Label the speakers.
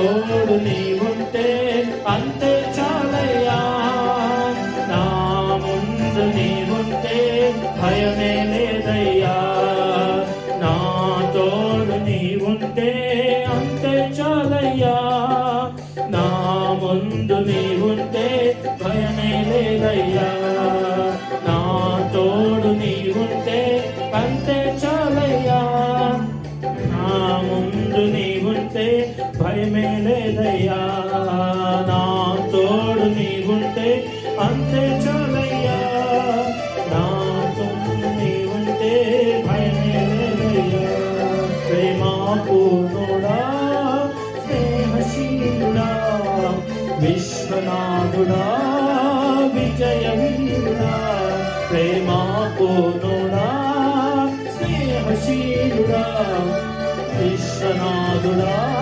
Speaker 1: తోడు నీవుంటే అంతే చాలయ్యా. నా ముందు నీవుంటే భయమే లేదయ్యా. నా తోడు నీవుంటే అంతే చాలయ్యా. నా ముందు నీవుంటే భయమే లేదయ్యా. నా తోడు నీవుంటే అంతే చాలయ్యా. నా ముందు నీవుంటే భయమే లేదయ్యా. నా తోడు నీవుంటే అంతే చాలయ్యా. నా తోడు నీవుంటే భయమే లేదయ్యా. ప్రేమా పూర్ణుడా, స్నేహశీలుడా, విశ్వనాథుడా, విజయ వీరుడా. ప్రేమా పూర్ణుడా, స్నేహశీలుడా, విశ్వనాథుడా.